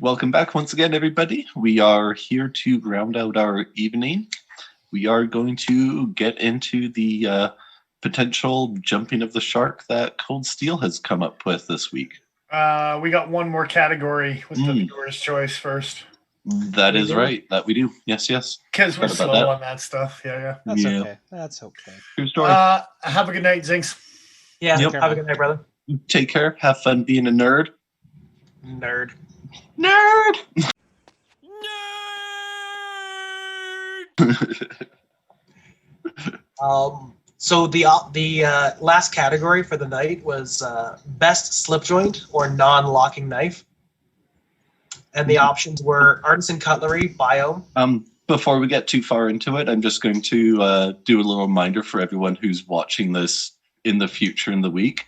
Welcome back once again, everybody. We are here to round out our evening. We are going to get into the potential jumping of the shark that Cold Steel has come up with this week. We got one more category with the viewer's choice first. That is right. That we do. Yes. Because we're slow on that stuff. Yeah. That's okay. True story. Have a good night, Zinks. Yeah, Yep. have a good night, brother. Take care. Have fun being a nerd. Nerd. So the last category for the night was best slip joint or non-locking knife, and the options were artisan cutlery, biome. Before we get too far into it, I'm just going to do a little reminder for everyone who's watching this in the future in the week.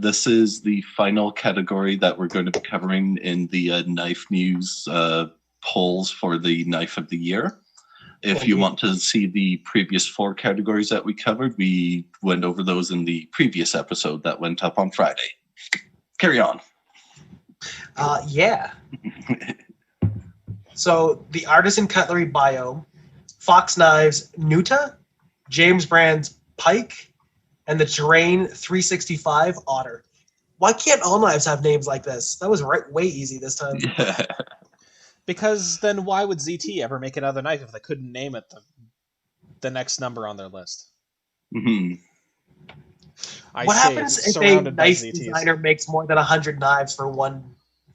This is the final category that we're going to be covering in the Knife News polls for the Knife of the Year. If you want to see the previous 4 categories that we covered, we went over those in the previous episode that went up on Friday. Carry on. Yeah. So the artisan cutlery biome, Fox Knives Nuta, James Brand's Pike, and the Terrain 365 Otter. Why can't all knives have names like this? That was way easy this time. Yeah. Because then why would ZT ever make another knife if they couldn't name it the next number on their list? Mm-hmm. What happens if a knife designer makes more than 100 knives for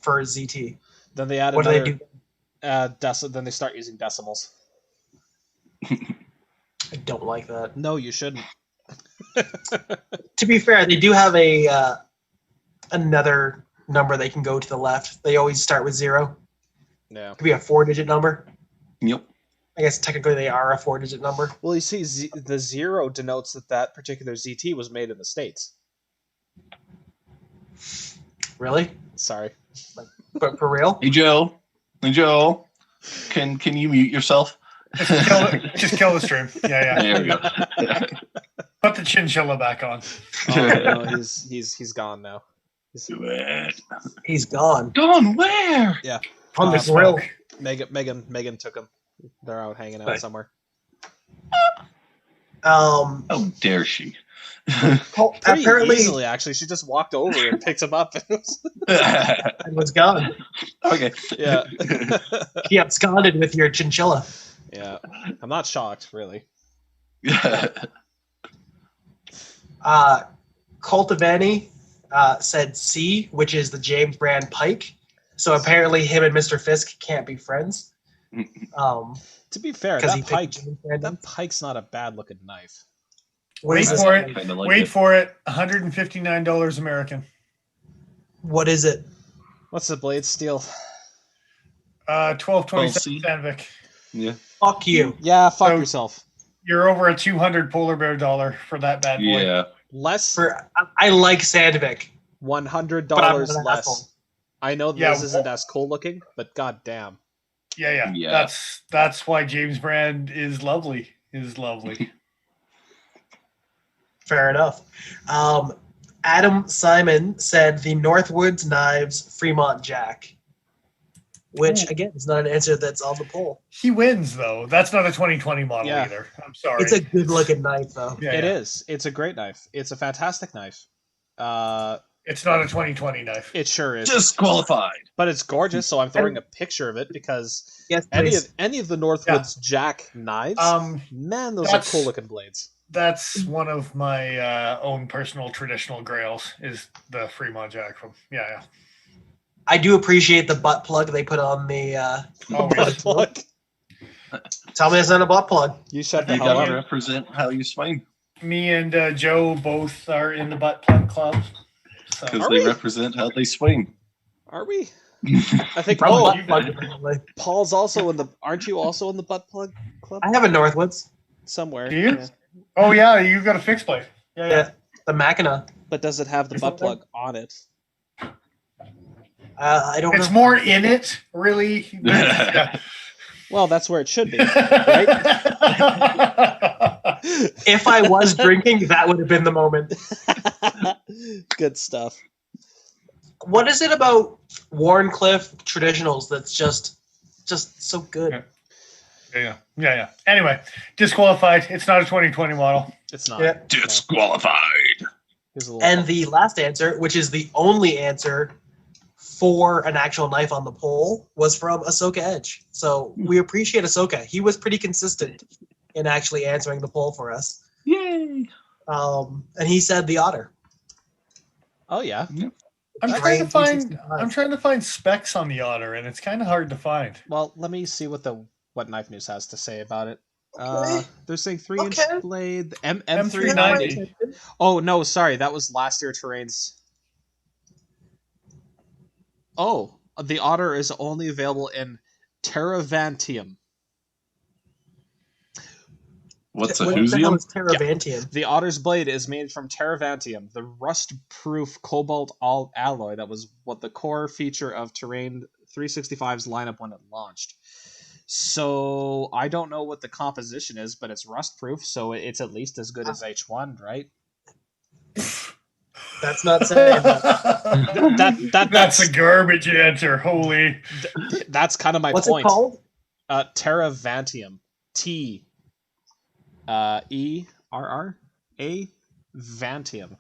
ZT? Then they add what another, do they do? Then they start using decimals. I don't like that. No, you shouldn't. To be fair, they do have another number they can go to the left. They always start with 0. Yeah. It could be a 4-digit number. Yep. I guess technically they are a 4-digit number. Well, you see, the 0 denotes that particular ZT was made in the States. Really? Sorry. But for real? Hey, Joe. Can you mute yourself? Just kill the stream. Yeah. There we go. Put the chinchilla back on. Oh, no, he's gone now. He's gone. Gone where? Yeah. On the grill. Megan took him. They're out hanging out somewhere. How dare she? Apparently, easily, actually, she just walked over and picked him up and was gone. Okay. Yeah. He absconded with your chinchilla. Yeah. I'm not shocked, really. Cultivani said C, which is the James Brand Pike. So apparently him and Mr. Fisk can't be friends. To be fair, that pike's not a bad-looking knife. Wait for it. $159 American. What is it? What's the blade steel? 1227 Sandvik. Yeah. Fuck you. Yeah, fuck yourself. You're over a 200 polar bear dollar for that bad boy. Yeah. I like Sandvik. $100 less. I know this isn't as cool looking, but goddamn. Yeah. That's why James Brand is lovely. Fair enough. Adam Simon said the Northwoods Knives Fremont Jack, which again is not an answer that's on the poll. He wins though. That's not a 2020 model either. I'm sorry. It's a good looking knife though. It is. It's a great knife. It's a fantastic knife. It's not a 2020 knife. It sure is. Disqualified. But it's gorgeous, so I'm throwing a picture of it because any of the Northwoods Jack knives, man, those are cool looking blades. That's one of my own personal traditional grails is the Fremont Jack from I do appreciate the butt plug they put on the butt plug. Tell me it's not a butt plug. You shut the hell up. You gotta represent how you swing. Me and Joe both are in the butt plug club. Because they represent how they swing. Are we? I think Paul's also in the. Aren't you also in the butt plug club? I have a Northwoods somewhere. Do you? Yeah. Oh yeah, you got a fixed blade. Yeah. The Machina. But does it have the butt plug on it? I don't know. It's more in it, really. Well, that's where it should be, right? If I was drinking, that would have been the moment. Good stuff. What is it about Warncliffe traditionals that's just so good? Yeah. Anyway, disqualified. It's not a 2020 model. It's not. Yeah. Disqualified. And the last answer, which is the only answer for an actual knife on the pole, was from Ahsoka Edge. So we appreciate Ahsoka. He was pretty consistent in actually answering the poll for us. Yay! And he said the Otter. Oh yeah. Yep. I'm trying to find specs on the Otter, and it's kind of hard to find. Well, let me see what Knife News has to say about it. Okay. They're saying 3-inch blade, M390. Oh no, sorry, that was last year terrains. Oh, the Otter is only available in Terravantium. What's a What the hell Husium? is Terravantium? Yeah. The Otter's blade is made from Terravantium, the rust-proof cobalt alloy that was what the core feature of Terrain 365's lineup when it launched. So I don't know what the composition is, but it's rust-proof, so it's at least as good as H1, right? That's not saying that. That's a garbage answer. Holy. That's kind of my What's point. What's it called? Terravantium. T-E-R-R-A Vantium.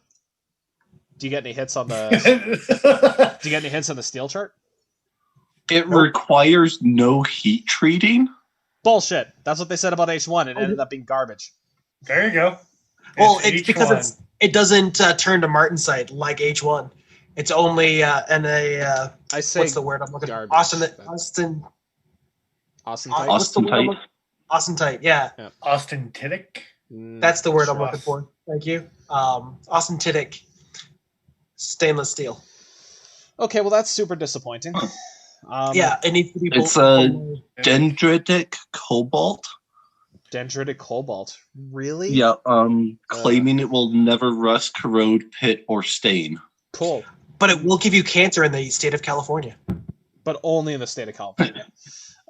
Do you get any hits on the? Do you get any hints on the steel chart? It requires no heat treating. Bullshit. That's what they said about H1. It ended up being garbage. There you go. Well, it's because it doesn't turn to martensite like H1. It's only I say what's the word I'm looking for? Austentite. Austentite, yeah. Austentitic. That's the word I'm looking for. Thank you. Austentitic stainless steel. Okay, well that's super disappointing. Yeah, it needs to be. It's a dendritic cobalt. Dendritic cobalt, really? Yeah. Claiming it will never rust, corrode, pit, or stain. Cool. But it will give you cancer in the state of California. But only in the state of California.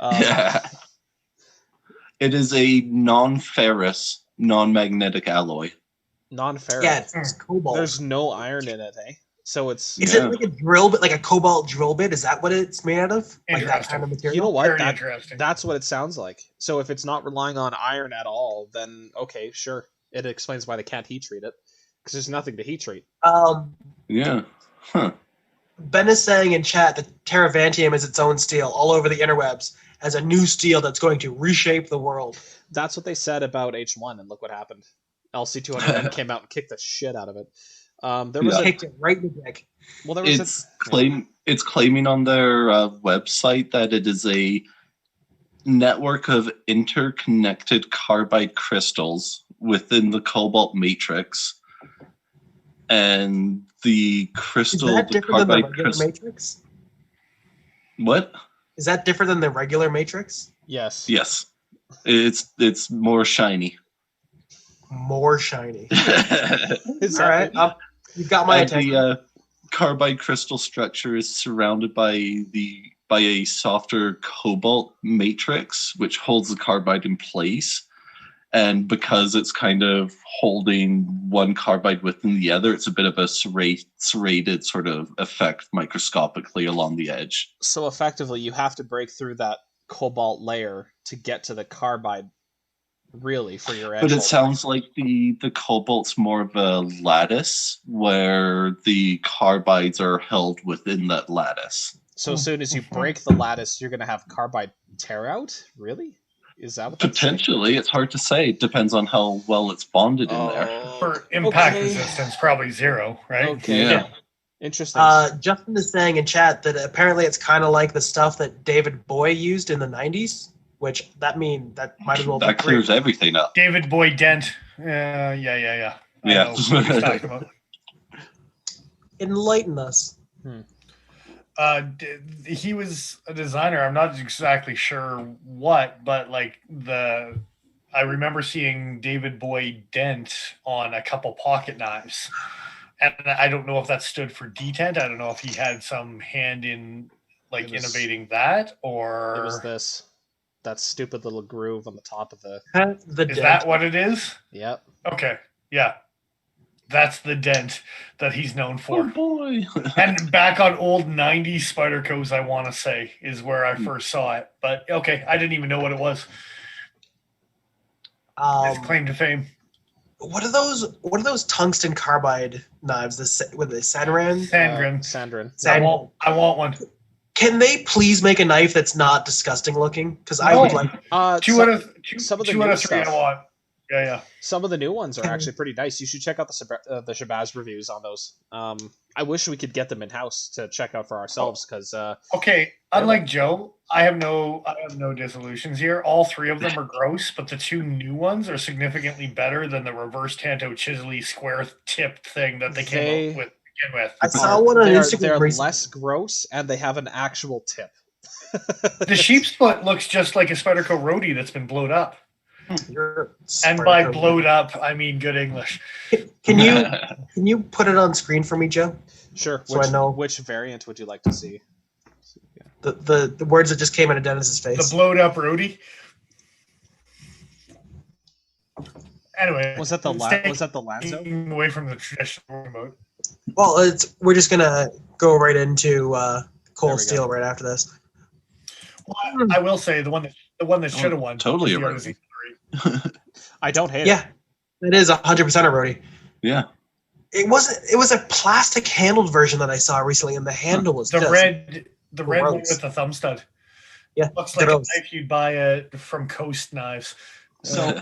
Yeah. It is a non-ferrous, non-magnetic alloy. Non-ferrous. Yeah, it's cobalt. There's no iron in it, eh? So it's. Is it like a drill bit, like a cobalt drill bit? Is that what it's made out of? Like that kind of material? You know what? That's what it sounds like. So if it's not relying on iron at all, then okay, sure. It explains why they can't heat treat it. Because there's nothing to heat treat. Yeah. Huh. Ben is saying in chat that Terravantium is its own steel all over the interwebs as a new steel that's going to reshape the world. That's what they said about H1, and look what happened. LC200 came out and kicked the shit out of it. Kicked it right in the dick. Well, there was it's claiming on their website that it is a network of interconnected carbide crystals within the cobalt matrix, and the crystal. Is that different than the regular matrix? What? Is that different than the regular matrix? Yes. Yes. It's more shiny. More shiny. All right. You've got my attention. The carbide crystal structure is surrounded by a softer cobalt matrix, which holds the carbide in place. And because it's kind of holding one carbide within the other, it's a bit of a serrated sort of effect microscopically along the edge. So effectively, you have to break through that cobalt layer to get to the carbide, really, for your edge. But it sounds like the cobalt's more of a lattice, where the carbides are held within that lattice. So as soon as you break the lattice, you're going to have carbide tear out? Really? Is that what potentially? It's hard to say. It depends on how well it's bonded in there. For impact resistance, probably 0, right? Okay. Yeah. Interesting. Justin is saying in chat that apparently it's kind of like the stuff that David Boy used in the 90s, which that might as well that clears everything up. David Boy Dent. Yeah. Yeah. Know what he's talking about. Enlighten us. He was a designer. I'm not exactly sure what, but like I remember seeing David Boy Dent on a couple pocket knives, and I don't know if that stood for detent. I don't know if he had some hand in innovating that, or it was that stupid little groove on the top of the. Is that what it is? Yep. Okay. Yeah. That's the dent that he's known Oh for. boy. And back on old 90s Spyderco's, I want to say, is where I first saw it. But okay, I didn't even know what it was. His claim to fame. What are those? What are those tungsten carbide knives? With the Sanran? Sandrin. I want one. Can they please make a knife that's not disgusting looking? Because I would like. Two out of some of the two new out of three. stuff. I want. Yeah. Some of the new ones are actually pretty nice. You should check out the Shabazz reviews on those. I wish we could get them in house to check out for ourselves because. Okay, unlike Joe, I have no disillusions here. All three of them are gross, but the two new ones are significantly better than the reverse Tanto Chisely square tipped thing that they came up with to begin with. I saw one on Instagram. They're recently. less gross and they have an actual tip. The sheep's foot looks just like a Spyderco roadie that's been blowed up. And by blowed up, I mean good English. Can you put it on screen for me, Joe? Sure. So I know which variant would you like to see? The words that just came into Dennis's face. The blowed up roadie. Anyway, Was that the Lanzo? Away from the traditional mode. Well, we're just gonna go right into Cold Steel right after this. Well, I will say the one that should have won. Totally a roadie. I don't hate it. Yeah, it is 100% a roadie. Yeah. It was a plastic handled version that I saw recently, and the handle was the just red one gross. with the thumb stud. Yeah, looks like a knife you'd buy from Coast Knives. So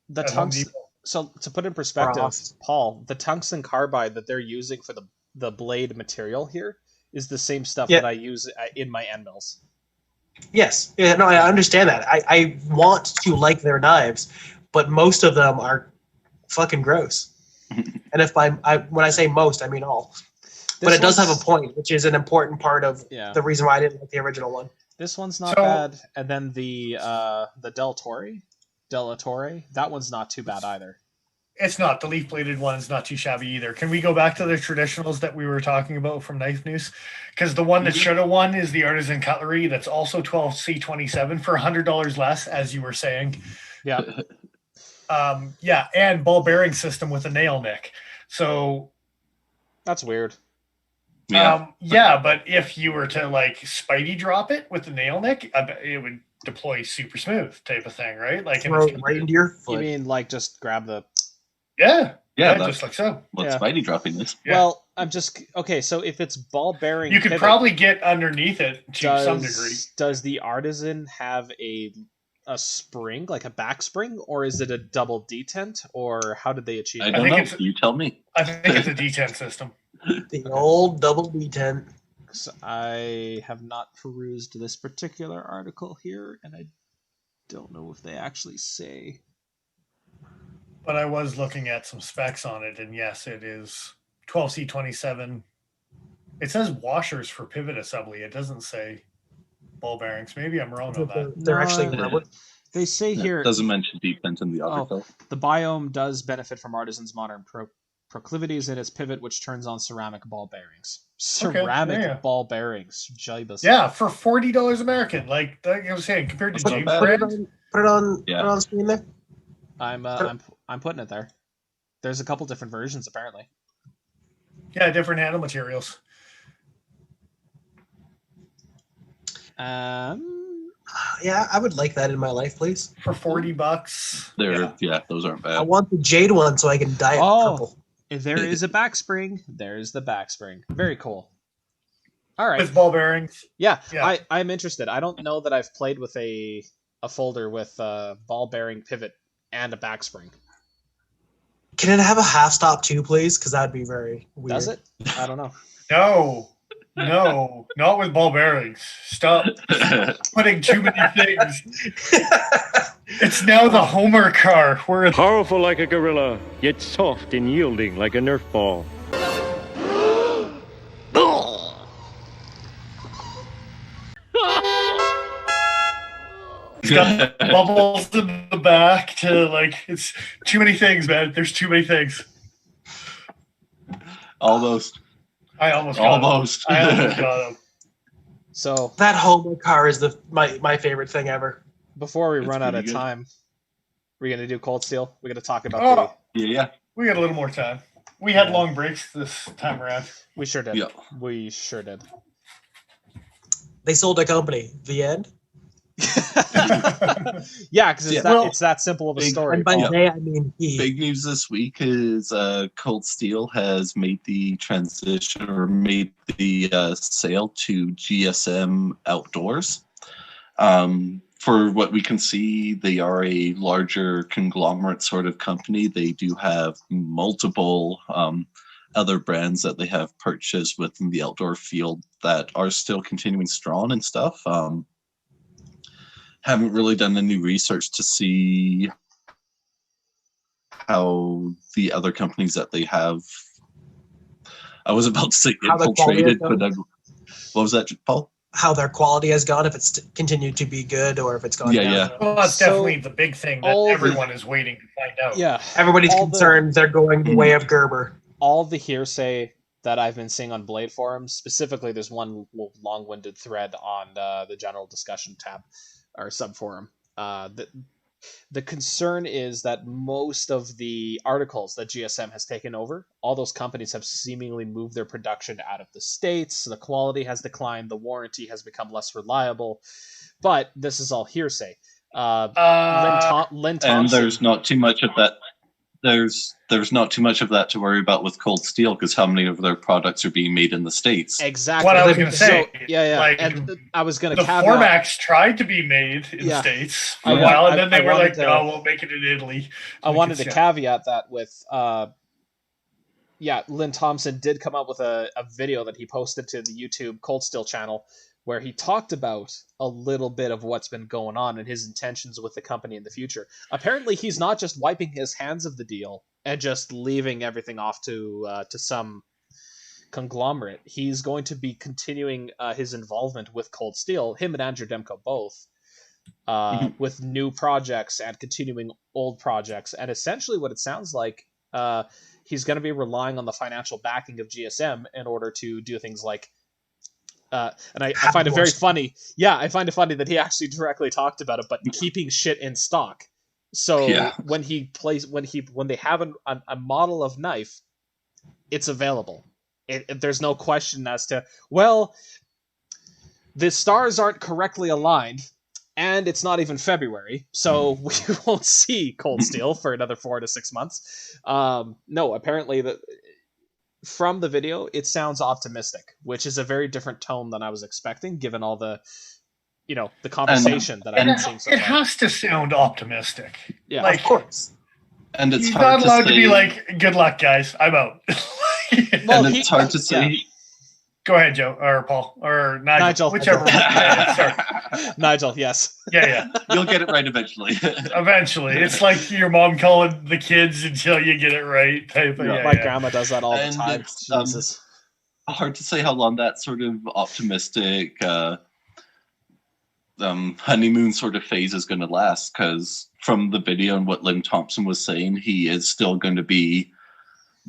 the tungsten. So to put in perspective, Paul, the tungsten carbide that they're using for the blade material here is the same stuff that I use in my end mills. Yes. Yeah, no, I understand that. I want to like their knives, but most of them are fucking gross. And when I say most, I mean all. But it does have a point, which is an important part of the reason why I didn't like the original one. This one's not bad. And then the Della Torre, that one's not too bad either. It's not. The leaf-bladed one is not too shabby either. Can we go back to the traditionals that we were talking about from Knife News? Because the one that should have won is the Artisan Cutlery that's also 12C27 for $100 less, as you were saying. Yeah. And ball bearing system with a nail nick. So that's weird. Yeah. But if you were to like Spidey drop it with the nail nick, it would deploy super smooth type of thing, right? Like throw it right into your foot. You mean like just grab the Yeah, just like so. What's Spidey dropping this? Yeah. Well, I'm just okay. So if it's ball bearing, you could probably get underneath it to some degree. Does the Artisan have a spring, like a back spring, or is it a double detent, or how did they achieve it? I don't know. You tell me. I think it's a detent system. The old double detent. So I have not perused this particular article here, and I don't know if they actually say. But I was looking at some specs on it, and yes, it is 12C27. It says washers for pivot assembly. It doesn't say ball bearings. Maybe I'm wrong on that. They're actually rubber. They say here it doesn't mention detent in the article. The biome does benefit from Artisan's modern proclivities in its pivot, which turns on ceramic ball bearings. Ball bearings. Jibus. Yeah, for $40 American. Like I was saying, compared to James brand. Put it on screen there. I'm putting it there. There's a couple different versions apparently. Yeah, different handle materials. Yeah, I would like that in my life, please. For $40. Those aren't bad. I want the jade one so I can dye it purple. If there is a back spring, there's the back spring. Very cool. All right. With ball bearings. Yeah. I'm interested. I don't know that I've played with a folder with a ball bearing pivot and a back spring. Can it have a half stop too, please? Because that'd be very weird. Does it? I don't know. No, not with ball bearings. Stop putting too many things. It's now the Homer car. Where powerful like a gorilla, yet soft and yielding like a Nerf ball. It's got bubbles in the back to it's too many things, man. There's too many things. Almost. I almost got him. So that Homer car is my favorite thing ever. Before we run out of time, we're gonna do Cold Steel. We're gonna talk about Yeah. We got a little more time. We had long breaks this time around. We sure did. Yeah. We sure did. They sold a company. The end. Yeah, because Yeah. it's that simple of a story. And by Paul. they, I mean he. Big news this week is Cold Steel has made the transition or made the sale to GSM Outdoors. For what we can see, they are a larger conglomerate sort of company. They do have multiple other brands that they have purchased within the outdoor field that are still continuing strong and stuff. Haven't really done any research to see how the other companies that they have. I was about to say How the quality infiltrated, has but gone? what was that, Paul? How their quality has gone, if it's continued to be good or if it's gone Yeah, down. yeah. Well, that's So, definitely the big thing that all the- everyone is waiting to find out. Yeah. Everybody's all concerned they're going the way of Gerber. All the hearsay that I've been seeing on Blade forums, specifically, there's one long-winded thread on the general discussion tab or subforum. The concern is that most of the articles that GSM has taken over, all those companies have seemingly moved their production out of the States. The quality has declined. The warranty has become less reliable. But this is all hearsay. Lynn And Thompson, there's not too much of that. There's not too much of that to worry about with Cold Steel because how many of their products are being made in the States? exactly. What I was going to say. So, yeah. Like, And I was going to the caveat. Formax tried to be made in Yeah. States I for a wa- while, and I- then they I were wanted like, to- no, we'll make it in Italy. I wanted to Yeah. caveat that with, Lynn Thompson did come up with a video that he posted to the YouTube Cold Steel channel where he talked about a little bit of what's been going on and his intentions with the company in the future. Apparently, he's not just wiping his hands of the deal and just leaving everything off to some conglomerate. He's going to be continuing his involvement with Cold Steel, him and Andrew Demko both, with new projects and continuing old projects. And essentially what it sounds like, he's going to be relying on the financial backing of GSM in order to do things like and I find it very funny. Yeah, I find it funny that he actually directly talked about it, but keeping shit in stock. So when they have a model of knife, it's available. There's no question as to, well, the stars aren't correctly aligned, and it's not even February, so we won't see Cold Steel for another 4 to 6 months. No, apparently from the video, it sounds optimistic, which is a very different tone than I was expecting, given all the, the conversation that I've been seeing so far. It has to sound optimistic. Yeah, like, Of course. And it's he's hard not allowed to say, be like, good luck, guys, I'm out. Well, and it's hard to say. yeah. Go ahead, Joe, or Paul, or Nigel. Whichever. Sorry. Nigel, yes. Yeah. You'll get it right eventually. Eventually. It's like your mom calling the kids until you get it right. Type of, My grandma does that all the And time. it's, Jesus. Hard to say how long that sort of optimistic honeymoon sort of phase is going to last, because from the video and what Lynn Thompson was saying, he is still going to be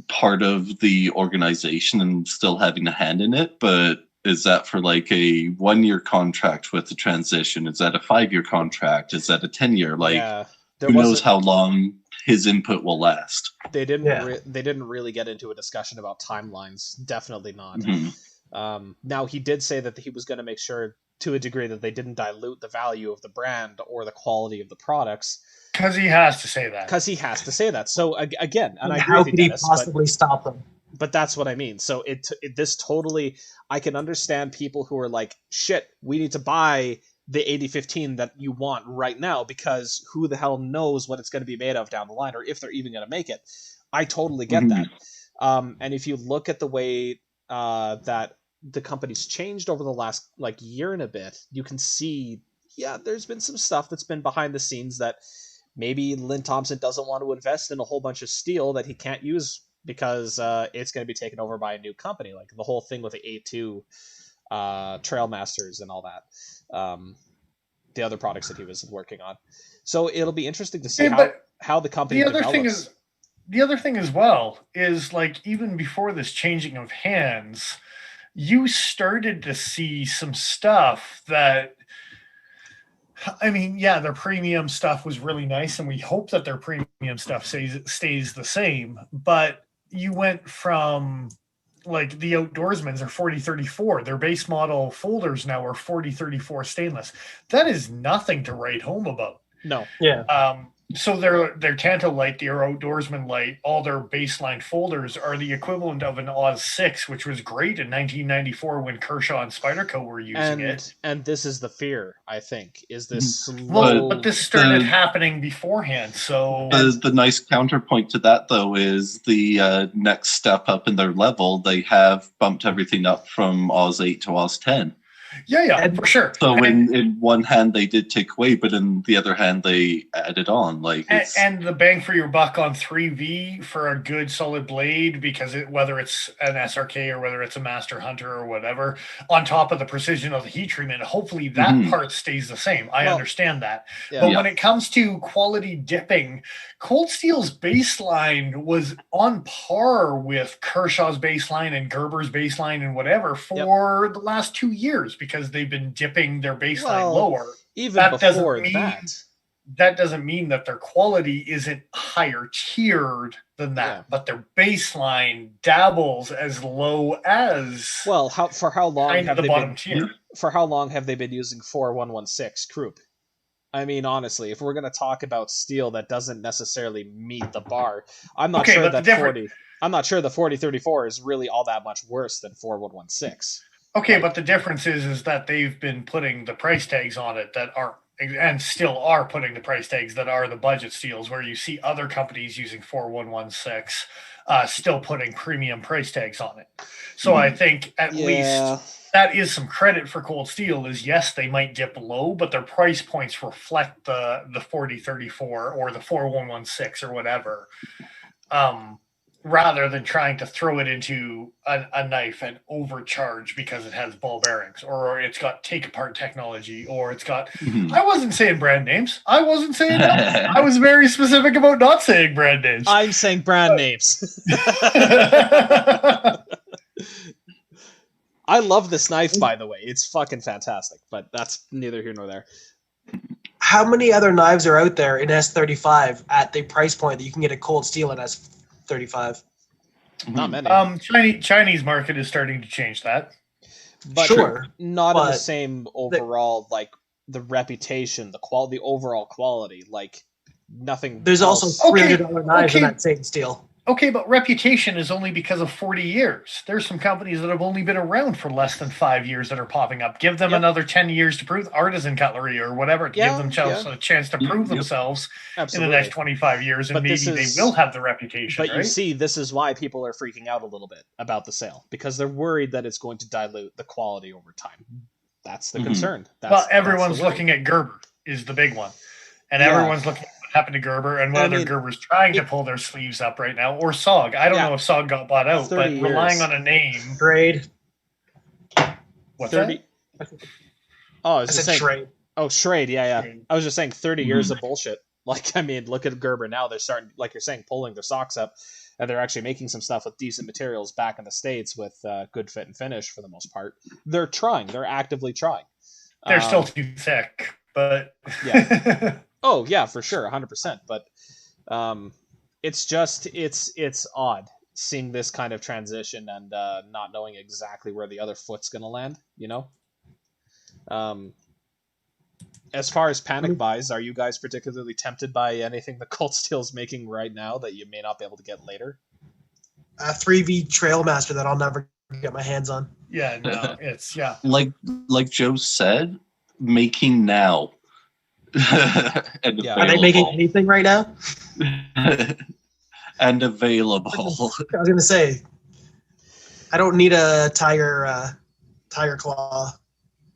part of the organization and still having a hand in it. But is that for like a 1-year contract with the transition? Is that a 5-year contract? Is that a 10-year? Who knows how long his input will last? They didn't really get into a discussion about timelines. Definitely not. Mm-hmm. Now, he did say that he was going to make sure to a degree that they didn't dilute the value of the brand or the quality of the products. Because he has to say that. So again, and I agree how with you, could he Dennis, possibly stop them? but that's what I mean. So this totally, I can understand people who are like, shit, we need to buy the 8015 that you want right now because who the hell knows what it's going to be made of down the line or if they're even going to make it. I totally get that. And if you look at the way that the company's changed over the last year and a bit, you can see, there's been some stuff that's been behind the scenes that maybe Lynn Thompson doesn't want to invest in a whole bunch of steel that he can't use because it's going to be taken over by a new company, like the whole thing with the A2 Trailmasters and all that, the other products that he was working on. So it'll be interesting to see how the company develops. The other thing as well is, even before this changing of hands, you started to see some stuff that, their premium stuff was really nice, and we hope that their premium stuff stays the same. But you went from like the Outdoorsmans are 4034. Their base model folders now are 4034 stainless. That is nothing to write home about. No. Yeah. So their Tanto Light, their Outdoorsman Light, all their baseline folders are the equivalent of an Oz 6, which was great in 1994 when Kershaw and Spyderco were using it. And this is the fear, I think, is this slow... Well, but this started happening beforehand, so... The nice counterpoint to that, though, is the next step up in their level. They have bumped everything up from Oz 8 to Oz 10. Yeah, for sure. So in one hand they did take away, but in the other hand they added on. And the bang for your buck on 3V for a good solid blade, because whether it's an SRK or whether it's a Master Hunter or whatever, on top of the precision of the heat treatment, hopefully that part stays the same. I understand that. Yeah. But when it comes to quality dipping, Cold Steel's baseline was on par with Kershaw's baseline and Gerber's baseline and whatever for the last 2 years, because they've been dipping their baseline lower. Even that before that doesn't mean that their quality isn't higher tiered than that, but their baseline dabbles as low as for how long have the bottom tier? For how long have they been using 4116 Krupp? I mean, honestly, if we're going to talk about steel that doesn't necessarily meet the bar, I'm not sure that 40. I'm not sure the 4034 is really all that much worse than 4116. Okay, but the difference is that they've been putting the price tags on it that are, and still are putting the price tags that are the budget steels, where you see other companies using 4116 still putting premium price tags on it. So I think at least that is some credit for Cold Steel. Is yes, they might dip low, but their price points reflect the 4034 or the 4116 or whatever. Rather than trying to throw it into a knife and overcharge because it has ball bearings, or it's got take-apart technology, or it's got... I wasn't saying brand names. I wasn't saying that. I was very specific about not saying brand names. I'm saying brand names. I love this knife, by the way. It's fucking fantastic, but that's neither here nor there. How many other knives are out there in S35 at the price point that you can get a Cold Steel in S35? Not many. Chinese market is starting to change that. But not in the same overall, like, the reputation, the quality, the overall quality, like, nothing. There's also $300 knives in that same steel. Okay, but reputation is only because of 40 years. There's some companies that have only been around for less than 5 years that are popping up. Give them another 10 years to prove Artisan Cutlery or whatever, to give themselves a chance to prove themselves in the next 25 years, and maybe they will have the reputation. But you see, this is why people are freaking out a little bit about the sale, because they're worried that it's going to dilute the quality over time. That's the concern. Everyone's looking at Gerber is the big one. And everyone's looking at what happened to Gerber and whether Gerber's trying to pull their sleeves up right now, or SOG. I don't know if SOG got bought out, but relying on a name. Trade. What's 30? That? Oh, I said trade. Oh, Schrade, yeah. I was just saying 30 years of bullshit. Like, I mean, look at Gerber now. They're starting, like you're saying, pulling their socks up, and they're actually making some stuff with decent materials back in the States with good fit and finish for the most part. They're trying. They're actively trying. They're still too thick, but... yeah. Oh, yeah, for sure, 100%. But it's just, it's odd seeing this kind of transition and not knowing exactly where the other foot's going to land, you know? As far as panic buys, are you guys particularly tempted by anything the Cold Steel's making right now that you may not be able to get later? A 3V Trailmaster that I'll never get my hands on. Yeah, no, it's, Like Joe said, making now. Are they making anything right now? And available. I was going to say, I don't need a tiger claw.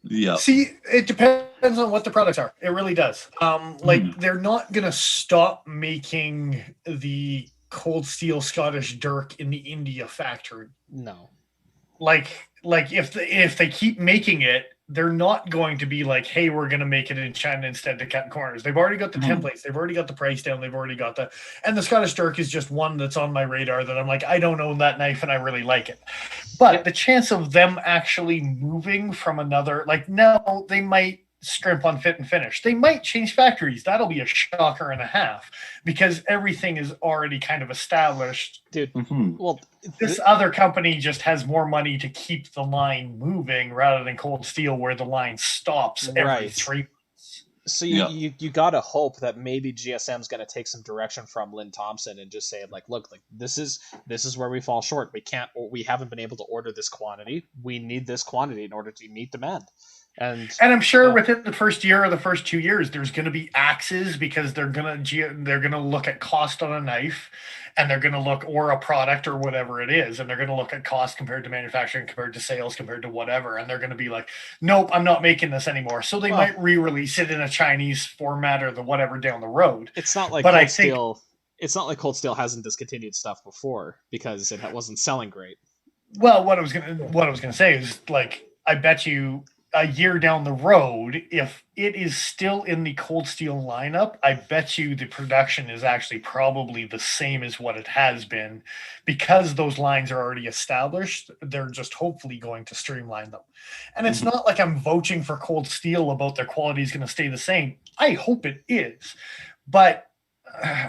Yeah. See, it depends on what the products are. It really does. They're not going to stop making the Cold Steel Scottish Dirk in the India factory. No. Like if they keep making it, they're not going to be like, hey, we're going to make it in China instead to cut corners. They've already got the templates. They've already got the price down. They've already got and the Scottish Dirk is just one that's on my radar that I'm like, I don't own that knife and I really like it. But the chance of them actually moving from another, like, no, they might scrimp on fit and finish. They might change factories. That'll be a shocker and a half because everything is already kind of established. Dude, Mhm. well, This other company just has more money to keep the line moving rather than Cold Steel where the line stops every Right. 3 months. so Yeah. you gotta hope that maybe GSM's gonna take some direction from Lynn Thompson and just say like, look, like this is where we fall short. We haven't been able to order this quantity. We need this quantity in order to meet demand. And I'm sure yeah. within the first year or the first 2 years, there's going to be axes because they're gonna look at cost on a knife, and they're gonna look or a product or whatever it is, and they're gonna look at cost compared to manufacturing, compared to sales, compared to whatever, and they're gonna be like, nope, I'm not making this anymore. So they might re-release it in a Chinese format or the whatever down the road. It's not like But I Cold think- Steel. It's not like Cold Steel hasn't discontinued stuff before because it wasn't selling great. Well, what I was gonna say is like I bet you a year down the road, if it is still in the Cold Steel lineup, I bet you the production is actually probably the same as what it has been because those lines are already established. They're just hopefully going to streamline them. And it's not like I'm vouching for Cold Steel about their quality is going to stay the same. I hope it is. But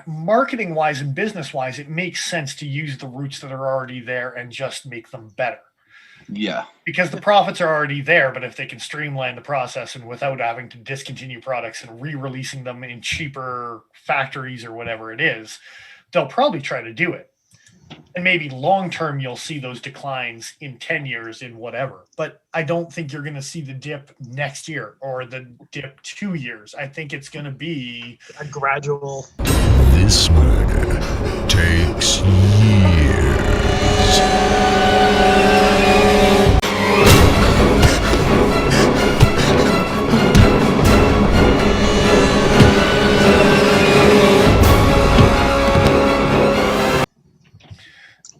marketing wise and business wise, it makes sense to use the routes that are already there and just make them better. Yeah. Because the profits are already there, but if they can streamline the process and without having to discontinue products and re-releasing them in cheaper factories or whatever it is, they'll probably try to do it. And maybe long term you'll see those declines in 10 years in whatever. But I don't think you're going to see the dip next year or the dip 2 years. I think it's going to be A gradual. This murder takes years.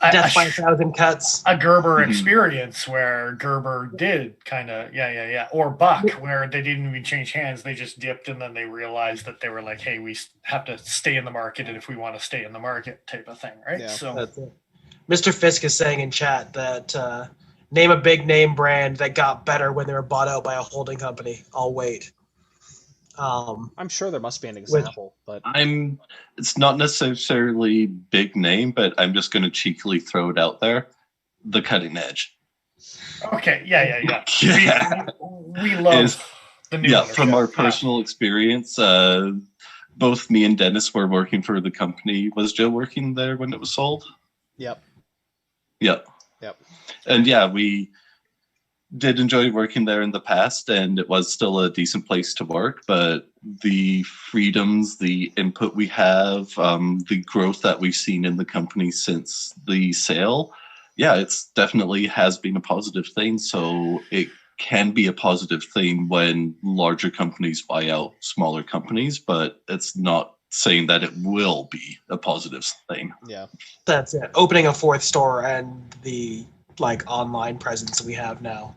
Death by 1,000 cuts. a Gerber experience where Gerber did kind of or Buck where they didn't even change hands, they just dipped and then they realized that they were like, hey, we have to stay in the market, and if we want to stay in the market type of thing, right? Yeah. So That's it. Mr. Fisk is saying in chat that name a big name brand that got better when they were bought out by a holding company. I'll wait. I'm sure there must be an example, but It's not necessarily big name, but I'm just going to cheekily throw it out there. The Cutting Edge. okay, yeah. Yeah. We love Is- the new Yeah, ownership. from our Yeah. personal experience, both me and Dennis were working for the company. Was Joe working there when it was sold? yep. Yep. And yeah, we did enjoy working there in the past, and it was still a decent place to work, but the freedoms, the input we have, the growth that we've seen in the company since the sale, yeah, it's definitely has been a positive thing. So it can be a positive thing when larger companies buy out smaller companies, but it's not saying that it will be a positive thing. Yeah. That's it. Opening a fourth store and the online presence we have now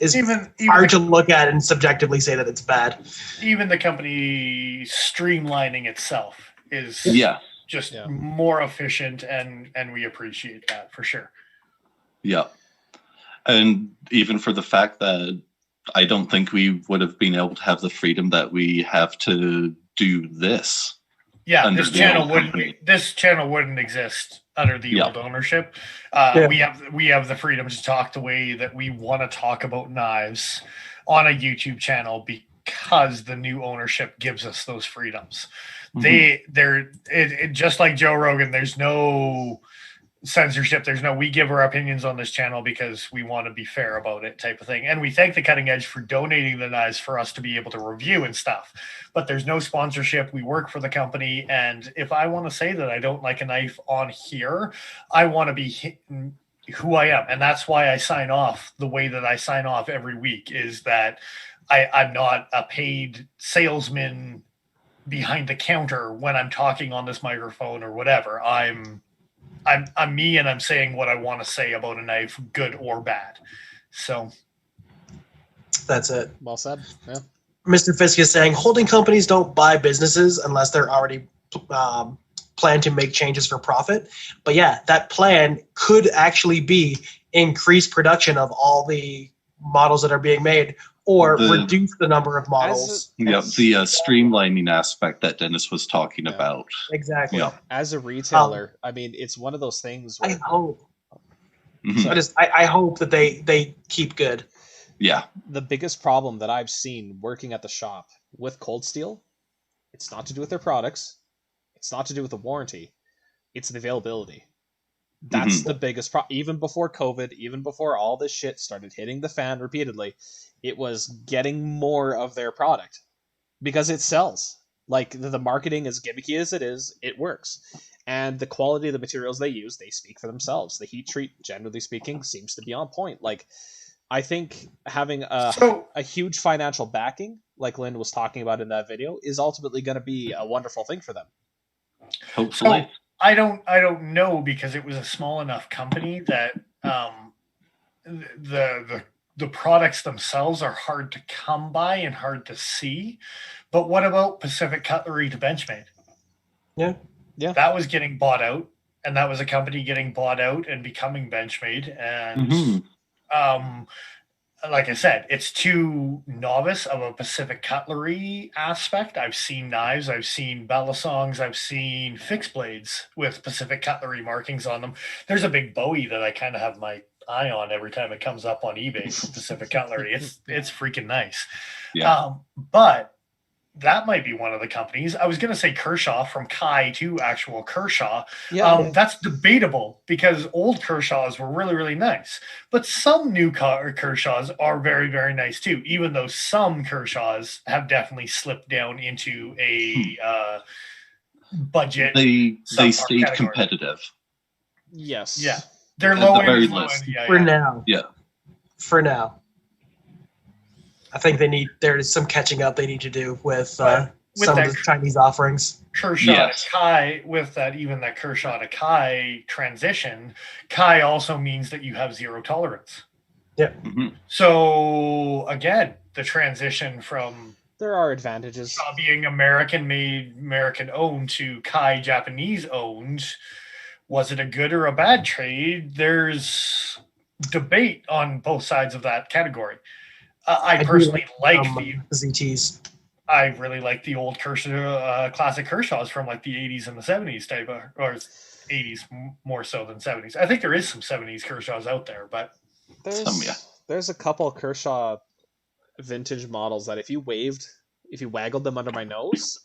is Even hard to look at and subjectively say that it's bad. even the company streamlining itself is Yeah. just Yeah. more efficient, and we appreciate that for sure. Yeah. And even for the fact that I don't think we would have been able to have the freedom that we have to do this. Yeah, Under this the channel old wouldn't company. this channel wouldn't exist under the Yeah. old ownership. Yeah. We have the freedom to talk the way that we want to talk about knives on a YouTube channel because the new ownership gives us those freedoms. They're just like Joe Rogan. There's no censorship. We give our opinions on this channel because we want to be fair about it, type of thing. And we thank the Cutting Edge for donating the knives for us to be able to review and stuff. But there's no sponsorship. We work for the company, and if I want to say that I don't like a knife on here, I want to be who I am, and that's why I sign off the way that I sign off every week. Is that I'm not a paid salesman behind the counter when I'm talking on this microphone or whatever. I'm me, and I'm saying what I want to say about a knife, good or bad. So That's it. Well said. Yeah. Mr. Fisk is saying holding companies don't buy businesses unless they're already plan to make changes for profit. But yeah, that plan could actually be increased production of all the models that are being made or The- reduce the number of models. Yeah, the streamlining aspect that Dennis was talking Yeah. about. Exactly. Yeah. As a retailer, I mean, it's one of those things I where hope. Mhm. I hope that they keep good. Yeah. the biggest problem that I've seen working at the shop with Cold Steel, it's not to do with their products, it's not to do with the warranty, it's the availability. That's the biggest problem. Even before COVID, even before all this shit started hitting the fan repeatedly, it was getting more of their product because it sells. Like the marketing, as gimmicky as it is, it works. And the quality of the materials they use, they speak for themselves. The heat treat, generally speaking, seems to be on point. Like, I think having a huge financial backing, like Lynn was talking about in that video, is ultimately going to be a wonderful thing for them. Hopefully. So I don't know, because it was a small enough company that the products themselves are hard to come by and hard to see. But what about Pacific Cutlery to Benchmade? Yeah. Yeah. That was getting bought out, and that was a company getting bought out and becoming Benchmade. And Mhm. like I said, it's too novice of a Pacific Cutlery aspect. I've seen knives, I've seen Belisongs, I've seen fixed blades with Pacific Cutlery markings on them. There's a big Bowie that I kind of have my eye on every time it comes up on eBay from Pacific Cutlery. It's freaking nice. Yeah. But that might be one of the companies. I was going to say Kershaw, from Kai to actual Kershaw. Yeah. That's debatable, because old Kershaws were really, really nice. But some new Kershaws are very, very nice too, even though some Kershaws have definitely slipped down into a budget. They subpar stayed category. competitive. Yes. Yeah. They're At low the end. very is low least. end. Yeah, For yeah. now. Yeah. For now. I think there's some catching up they need to do with But with some of that- the Chinese offerings. Kershaw Yes. to Kai, with that, even that Kershaw to Kai transition, Kai also means that you have zero tolerance. Mhm. So again, the transition from There are advantages. Kershaw being American made, American owned, to Kai Japanese owned, was it a good or a bad trade? There's debate on both sides of that category. I do personally like the ZTs. I really like the old Kershaw, classic Kershaws from like the 80s and the 70s type of, or 80s more so than 70s. I think there is some 70s Kershaws out there, but Yeah. There's a couple Kershaw vintage models that if you waggled them under my nose,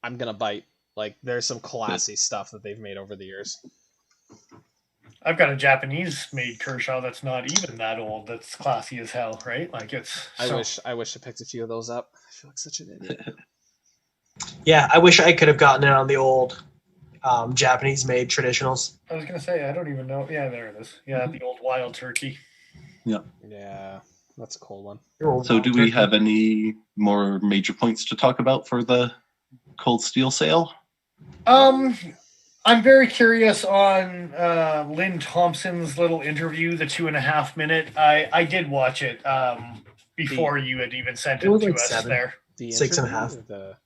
I'm gonna bite. Like, there's some classy stuff that they've made over the years. I've got a Japanese made Kershaw that's not even that old. That's classy as hell, right? Like, it's. I wish I picked a few of those up. I feel like such an idiot. Yeah, I wish I could have gotten in on the old Japanese made traditionals. I was gonna say, I don't even know. Yeah, there it is. Yeah, the old Wild Turkey. Yeah, that's a cool one. So do we have any more major points to talk about for the Cold Steel sale? I'm very curious on Lynn Thompson's little interview, the 2.5 minute. I did watch it before you had even sent it was to like us 7. there. The 6.5. interview or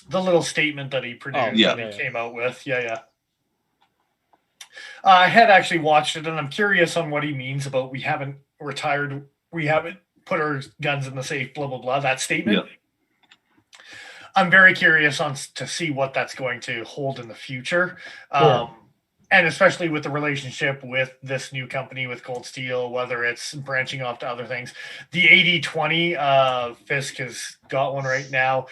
The little statement that he produced, yeah. that he came out with. Yeah. I had actually watched it, and I'm curious on what he means about we haven't retired, we haven't put our guns in the safe, blah, blah, blah, that statement. Yeah. I'm very curious to see what that's going to hold in the future. Yeah. And especially with the relationship with this new company, with Cold Steel, whether it's branching off to other things. The 80-20, Fisk has got one right now.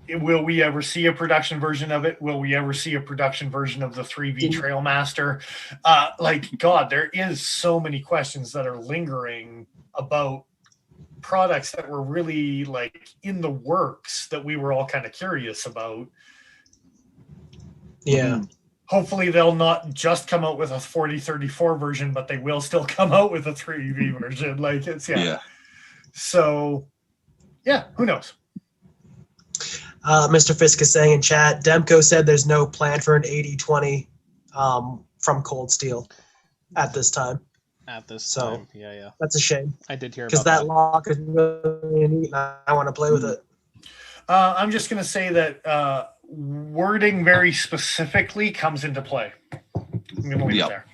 Will we ever see a production version of it? Will we ever see a production version of the 3V Trailmaster? God, there is so many questions that are lingering about products that were really like in the works that we were all kind of curious about. Yeah. Hopefully they'll not just come out with a 4034 version, but they will still come out with a 3V version. Like, it's So yeah, who knows? Mr. Fisk is saying in chat, Demko said there's no plan for an 80-20 from Cold Steel at this time. At this So, time, yeah. That's a shame. I did hear Because about that lock is really neat and I want to play with it. I'm just going to say that wording very specifically comes into play. I'm going to leave it there.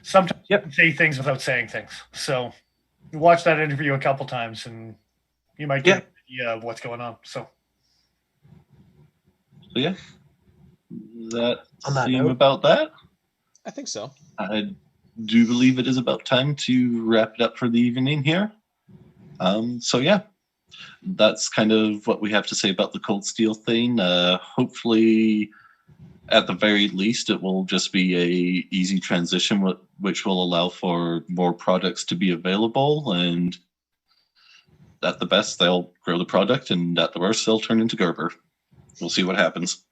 Sometimes you can say things without saying things. So watch that interview a couple times, and you might get an idea of what's going on. So yeah, that On that seem note. about that. I think so. I do believe it is about time to wrap it up for the evening here. So yeah, that's kind of what we have to say about the Cold Steel thing. Hopefully, at the very least, it will just be a easy transition, which will allow for more products to be available. And at the best, they'll grow the product, and at the worst, they'll turn into Gerber. We'll see what happens.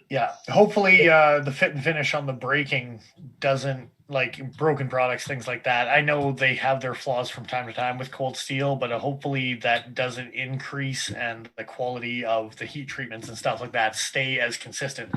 yeah, hopefully the fit and finish on the braking doesn't, like broken products, things like that. I know they have their flaws from time to time with Cold Steel, but hopefully that doesn't increase and the quality of the heat treatments and stuff like that stay as consistent.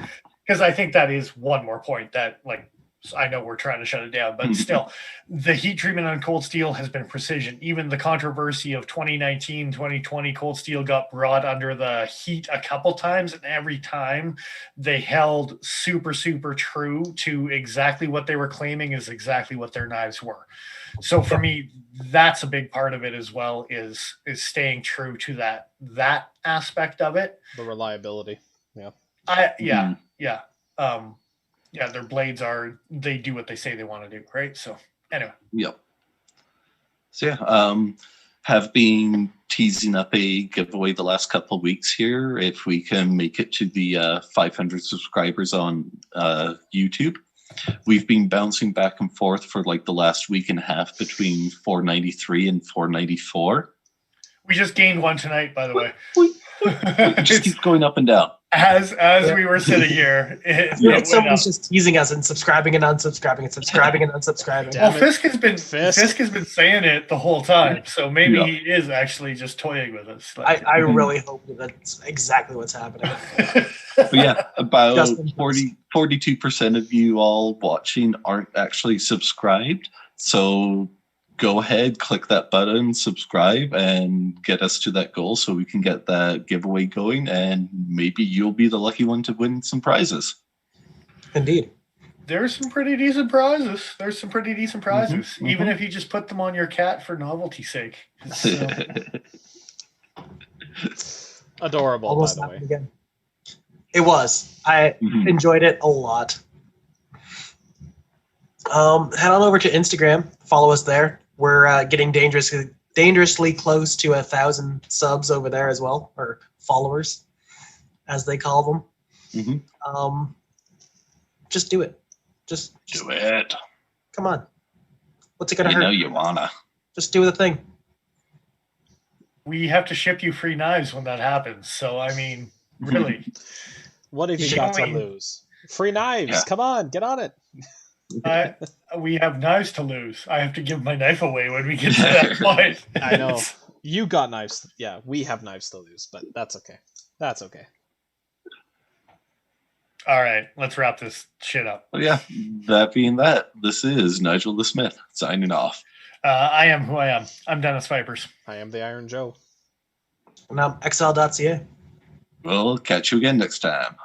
Because I think that is one more point that, like, I know we're trying to shut it down, but still, the heat treatment on Cold Steel has been precision. Even the controversy of 2019, 2020, Cold Steel got brought under the heat a couple times, and every time they held super, super true to exactly what they were claiming is exactly what their knives were. So for me, that's a big part of it as well, is staying true to that aspect of it. The reliability. Yeah. Yeah, their blades they do what they say they want to do, right? So anyway. Yep. So yeah, have been teasing up a giveaway the last couple of weeks here. If we can make it to the 500 subscribers on YouTube, we've been bouncing back and forth for like the last week and a half between 493 and 494. We just gained one tonight, by the way. It just keeps going up and down. As we were sitting here, someone's just teasing us and subscribing and unsubscribing and subscribing and unsubscribing. Well, Fisk has been saying it the whole time, so maybe he is actually just toying with us. I really hope that's exactly what's happening. But yeah, about 42% of you all watching aren't actually subscribed. So go ahead, click that button, subscribe, and get us to that goal so we can get that giveaway going, and maybe you'll be the lucky one to win some prizes. Indeed. There's some pretty decent prizes. Even if you just put them on your cat for novelty's sake. So. Adorable, Almost by the way. again. It was. I enjoyed it a lot. Head on over to Instagram. Follow us there. We're getting dangerously close to 1,000 subs over there as well, or followers, as they call them. Just do it. Just do it. Come on. What's it gonna hurt? You know you wanna. Just do the thing. We have to ship you free knives when that happens. So I mean, really. What have you got to lose? Free knives. Yeah. Come on, get on it. We have knives to lose. I have to give my knife away when we get to that point. I know. You got knives. Yeah, we have knives to lose, but that's okay. That's okay. All right, let's wrap this shit up. Well, yeah, that being that, this is Nigel the Smith signing off. I am who I am. I'm Dennis Vipers. I am the Iron Joe. And I'm XL.ca. We'll catch you again next time.